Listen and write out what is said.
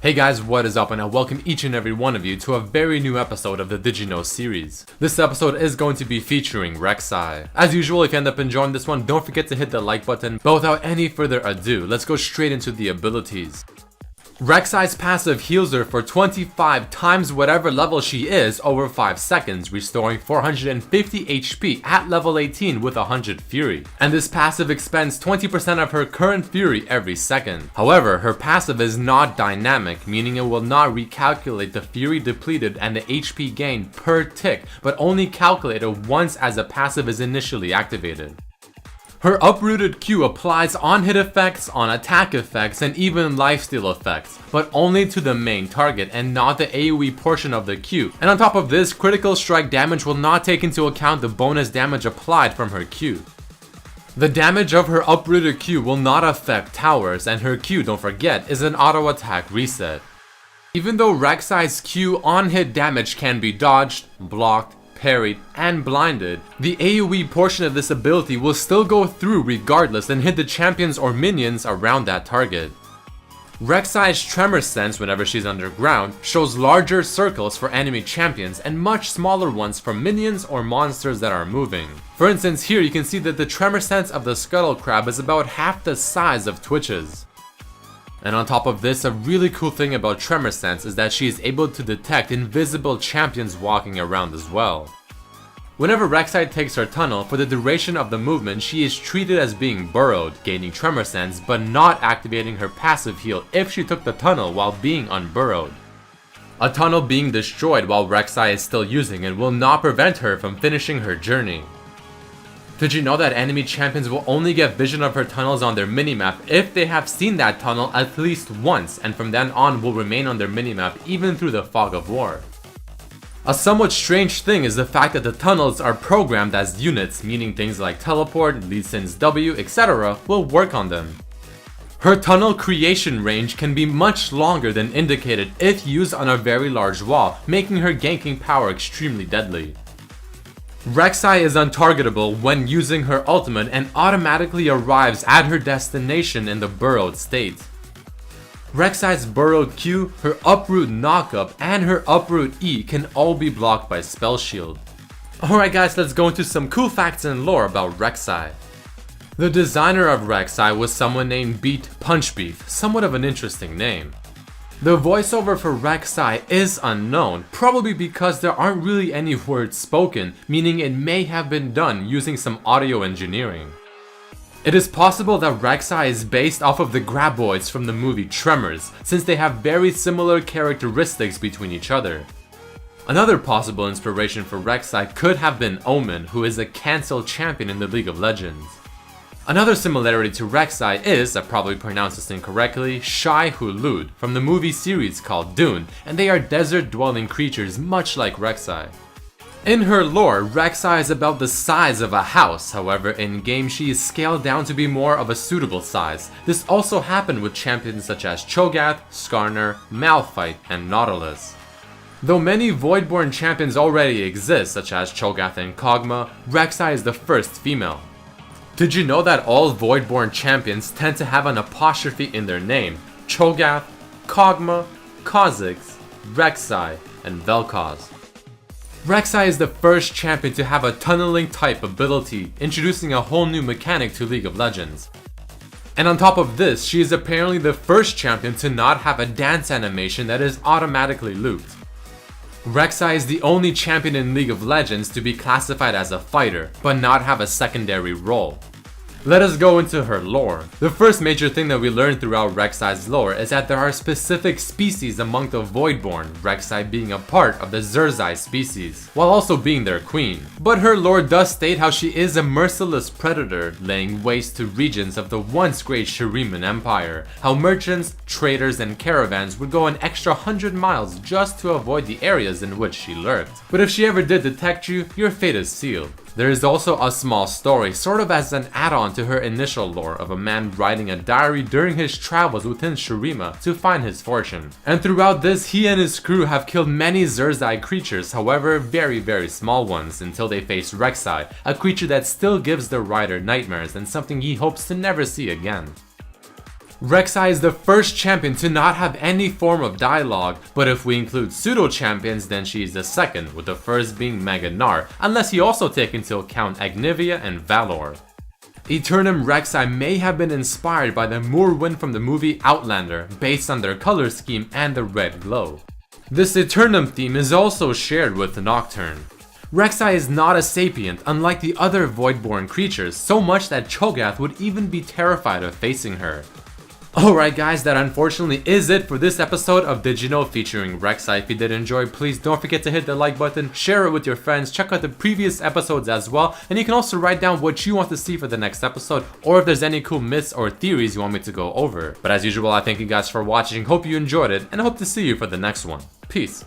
Hey guys, what is up, and I welcome each and every one of you to a very new episode of the Did You Know series. This episode is going to be featuring Rek'Sai. As usual, if you end up enjoying this one, don't forget to hit the like button. But without any further ado, let's go straight into the abilities. Rek'Sai's passive heals her for 25 times whatever level she is over 5 seconds, restoring 450 HP at level 18 with 100 Fury. And this passive expends 20% of her current Fury every second. However, her passive is not dynamic, meaning it will not recalculate the Fury depleted and the HP gained per tick, but only calculate it once as a passive is initially activated. Her uprooted Q applies on-hit effects, on attack effects, and even lifesteal effects, but only to the main target and not the AoE portion of the Q. And on top of this, critical strike damage will not take into account the bonus damage applied from her Q. The damage of her uprooted Q will not affect towers, and her Q, don't forget, is an auto attack reset. Even though Rek'Sai's Q on-hit damage can be dodged, blocked, parried, and blinded, the AoE portion of this ability will still go through regardless and hit the champions or minions around that target. Rek'Sai's Tremor Sense whenever she's underground shows larger circles for enemy champions and much smaller ones for minions or monsters that are moving. For instance, here you can see that the Tremor Sense of the Scuttle Crab is about half the size of Twitch's. And on top of this, a really cool thing about Tremor Sense is that she is able to detect invisible champions walking around as well. Whenever Rek'Sai takes her tunnel, for the duration of the movement she is treated as being burrowed, gaining Tremor Sense, but not activating her passive heal if she took the tunnel while being unburrowed. A tunnel being destroyed while Rek'Sai is still using it will not prevent her from finishing her journey. Did you know that enemy champions will only get vision of her tunnels on their minimap if they have seen that tunnel at least once, and from then on will remain on their minimap even through the fog of war? A somewhat strange thing is the fact that the tunnels are programmed as units, meaning things like teleport, Lee Sin's W, etc. will work on them. Her tunnel creation range can be much longer than indicated if used on a very large wall, making her ganking power extremely deadly. Rek'Sai is untargetable when using her ultimate and automatically arrives at her destination in the burrowed state. Rek'Sai's burrowed Q, her uproot knockup, and her uproot E can all be blocked by Spell Shield. Alright guys, let's go into some cool facts and lore about Rek'Sai. The designer of Rek'Sai was someone named Beat Punchbeef, somewhat of an interesting name. The voiceover for Rek'Sai is unknown, probably because there aren't really any words spoken, meaning it may have been done using some audio engineering. It is possible that Rek'Sai is based off of the Graboids from the movie Tremors, since they have very similar characteristics between each other. Another possible inspiration for Rek'Sai could have been Omen, who is a cancel champion in the League of Legends. Another similarity to Rek'Sai is, I probably pronounced this incorrectly, Shai Hulud from the movie series called Dune, and they are desert-dwelling creatures much like Rek'Sai. In her lore, Rek'Sai is about the size of a house, however in-game she is scaled down to be more of a suitable size. This also happened with champions such as Cho'Gath, Skarner, Malphite, and Nautilus. Though many Voidborn champions already exist, such as Cho'Gath and Kog'Maw, Rek'Sai is the first female. Did you know that all Voidborn champions tend to have an apostrophe in their name? Cho'Gath, Kog'Maw, Kha'Zix, Rek'Sai, and Vel'Koz. Rek'Sai is the first champion to have a tunneling type ability, introducing a whole new mechanic to League of Legends. And on top of this, she is apparently the first champion to not have a dance animation that is automatically looped. Rek'Sai is the only champion in League of Legends to be classified as a fighter, but not have a secondary role. Let us go into her lore. The first major thing that we learn throughout Rek'Sai's lore is that there are specific species among the Voidborn, Rek'Sai being a part of the Xer'Zai species, while also being their queen. But her lore does state how she is a merciless predator, laying waste to regions of the once great Shuriman Empire, how merchants, traders, and caravans would go an extra 100 miles just to avoid the areas in which she lurked. But if she ever did detect you, your fate is sealed. There is also a small story, sort of as an add-on to her initial lore, of a man writing a diary during his travels within Shurima to find his fortune. And throughout this, he and his crew have killed many Xer'Zai creatures, however very small ones, until they face Rek'Sai, a creature that still gives the writer nightmares and something he hopes to never see again. Rek'Sai is the first champion to not have any form of dialogue, but if we include pseudo-champions then she is the second, with the first being Mega Gnar, unless you also take into account Agnivia and Valor. Eternum Rek'Sai may have been inspired by the Moorwind from the movie Outlander, based on their color scheme and the red glow. This Eternum theme is also shared with Nocturne. Rek'Sai is not a sapient, unlike the other Voidborn creatures, so much that Cho'Gath would even be terrified of facing her. Alright guys, that unfortunately is it for this episode of Did You Know featuring Rek'Sai. If you did enjoy, please don't forget to hit the like button, share it with your friends, check out the previous episodes as well, and you can also write down what you want to see for the next episode, or if there's any cool myths or theories you want me to go over. But as usual, I thank you guys for watching, hope you enjoyed it, and I hope to see you for the next one. Peace.